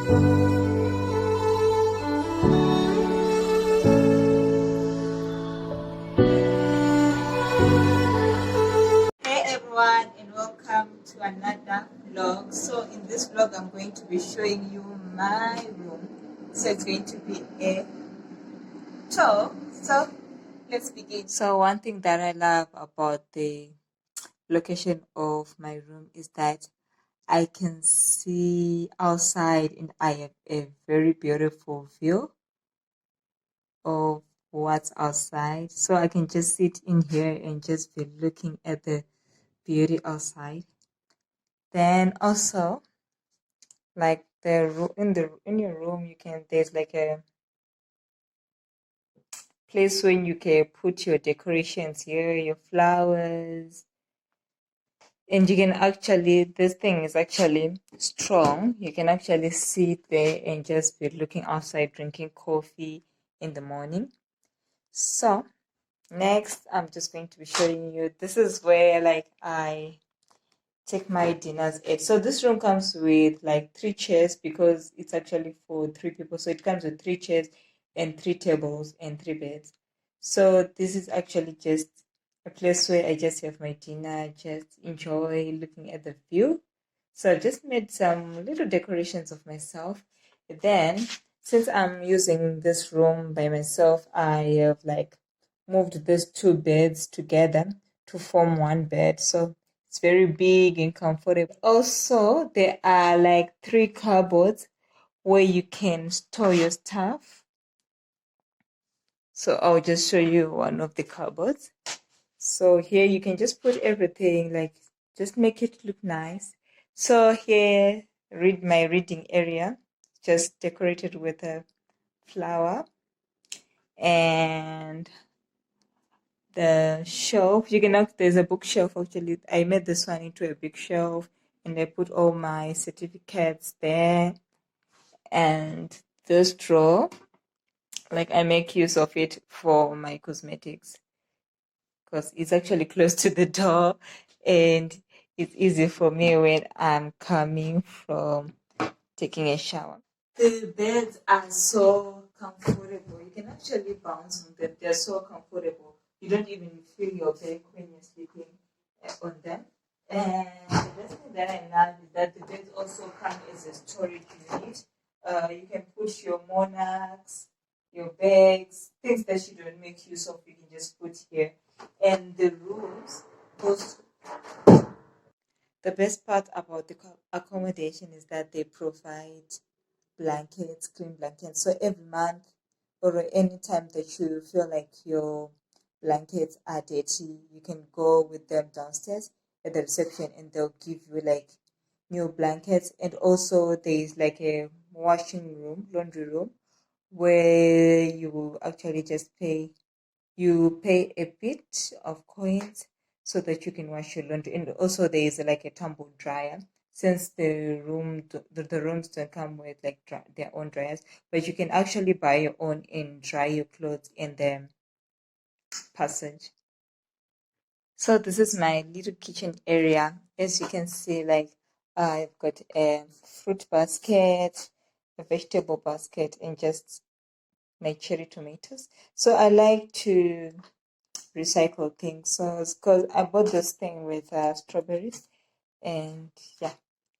Hey everyone, and welcome to another vlog. So in this vlog I'm going to be showing you my room. So it's going to be a tour. So let's begin. So one thing that I love about the location of my room is that I can see outside and I have a very beautiful view of what's outside. So I can just sit in here and just be looking at the beauty outside. Then also, like in your room, there's like a place where you can put your decorations here, your flowers, and you can actually, this thing is actually strong. You can actually sit there and just be looking outside, drinking coffee in the morning. So next, I'm just going to be showing you, this is where like I take my dinners at. So this room comes with like 3 chairs because it's actually for 3 people. So it comes with 3 chairs and 3 tables and 3 beds. So this is actually just a place where I just have my dinner, just enjoy looking at the view. So I've just made some little decorations of myself. Then, since I'm using this room by myself, I have like moved these 2 beds together to form one bed. So it's very big and comfortable. Also, there are like 3 cupboards where you can store your stuff. So I'll just show you one of the cupboards. So here you can just put everything, like just make it look nice. So here, my reading area, just decorated with a flower. And the shelf, there's a bookshelf actually. I made this one into a big shelf and I put all my certificates there. And this drawer, like I make use of it for my cosmetics because it's actually close to the door and it's easy for me when I'm coming from taking a shower. The beds are so comfortable. You can actually bounce on them. They're so comfortable. You don't even feel your back when you're sleeping on them. And the best thing that I love is that the beds also come as a storage unit. You can put your monarchs, your bags, things that you don't make use of, you can just put here. And the rooms, the best part about the accommodation is that they provide blankets, clean blankets. So every month or any time that you feel like your blankets are dirty, you can go with them downstairs at the reception and they'll give you like new blankets. And also there is like a washing room, laundry room, where you will actually just pay a bit of coins so that you can wash your laundry. And also there is like a tumble dryer, since the rooms don't come with like their own dryers, but you can actually buy your own and dry your clothes in the passage. So this is my little kitchen area. As you can see, like I've got a fruit basket, a vegetable basket, and just my cherry tomatoes. So I like to recycle things. So it's because I bought this thing with strawberries, and yeah,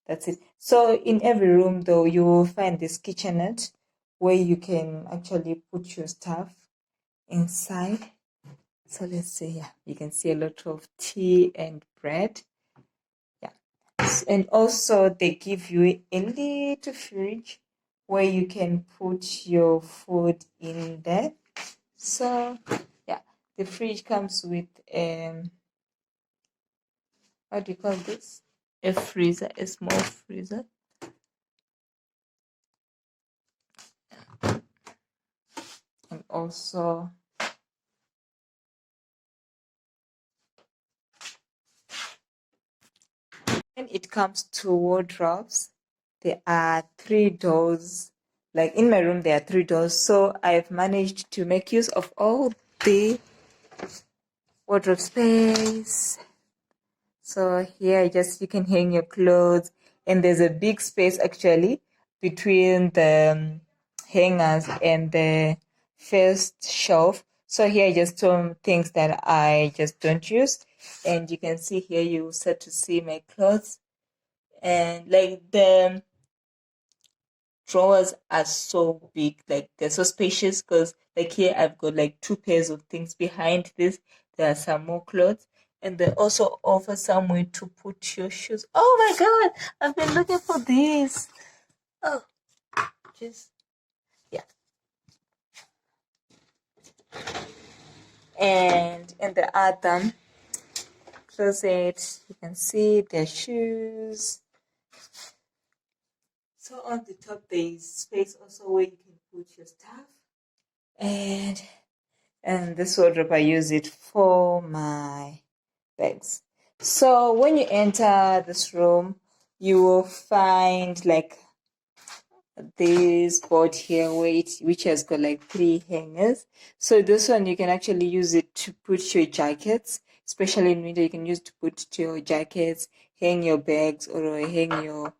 that's it. So in every room though, you will find this kitchenette where you can actually put your stuff inside. So let's see, yeah, you can see a lot of tea and bread. Yeah. And also they give you a little fridge where you can put your food in there. So yeah, the fridge comes with what do you call this? A freezer, a small freezer. And also when it comes to wardrobes, there are 3 doors. Like in my room, there are 3 doors. So I've managed to make use of all the wardrobe space. So here, you can hang your clothes, and there's a big space actually between the hangers and the first shelf. So here are just some things that I just don't use. And you can see here, you start to see my clothes. And like the drawers are so big, like they're so spacious, because like here I've got like 2 pairs of things. Behind this there are some more clothes, and they also offer somewhere to put your shoes. Oh my god, I've been looking for this. Oh, just yeah. And in the other closet you can see their shoes. So on the top there is space also where you can put your stuff. And this wardrobe, I use it for my bags. So when you enter this room, you will find like this board here which has got like 3 hangers. So this one you can actually use it to put your jackets, especially in winter. You can use it to put your jackets, hang your bags, or hang your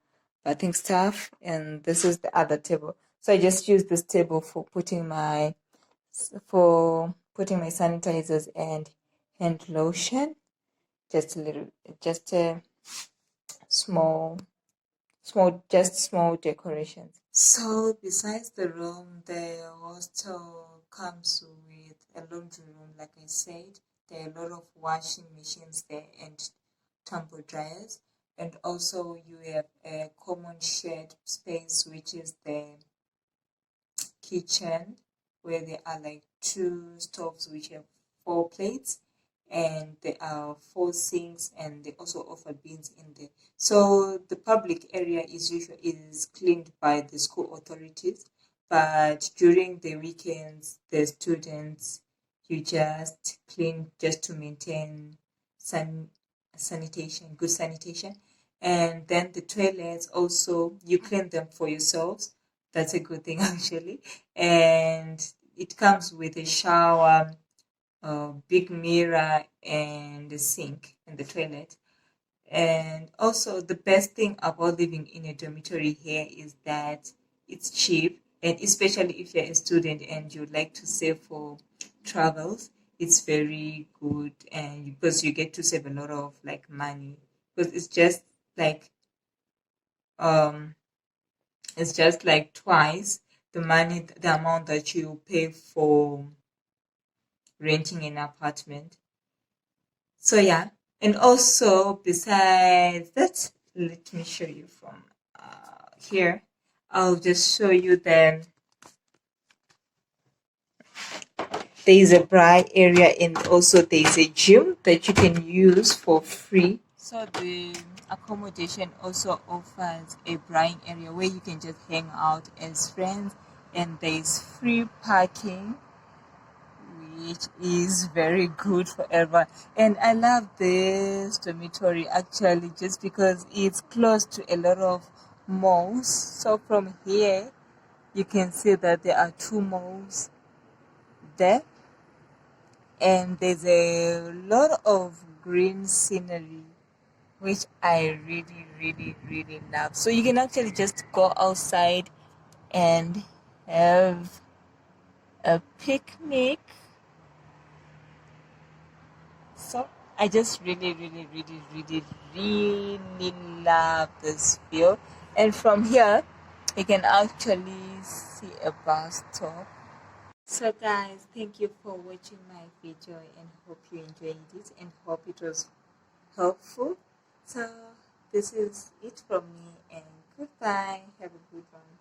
bathing stuff. And this is the other table. So I just use this table for putting my sanitizers and hand lotion. Just a small decorations. So besides the room, the hostel comes with a laundry room. Like I said, there are a lot of washing machines there and tumble dryers. And also you have a common shared space, which is the kitchen, where there are like 2 stoves which have 4 plates, and there are 4 sinks, and they also offer bins in there. So the public area is cleaned by the school authorities, but during the weekends the students, you just clean just to maintain good sanitation. And then the toilets also, you clean them for yourselves. That's a good thing actually. And it comes with a shower, a big mirror, and a sink in the toilet. And also the best thing about living in a dormitory here is that it's cheap, and especially if you're a student and you'd like to save for travels, it's very good. And because you get to save a lot of like money, because like um it's just like twice the amount that you pay for renting an apartment. So yeah, and also besides that, let me show you from here. I'll just show you then there is a braai area, and also there is a gym that you can use for free. So the accommodation also offers a braai area where you can just hang out as friends, and there is free parking, which is very good for everyone. And I love this dormitory actually just because it's close to a lot of malls. So from here, you can see that there are 2 malls there, and there's a lot of green scenery, which I really, really, really love. So you can actually just go outside and have a picnic. So I just really, really, really, really, really love this view. And from here, you can actually see a bus stop. So guys, thank you for watching my video, and hope you enjoyed it and hope it was helpful. So this is it from me, and goodbye. Have a good one.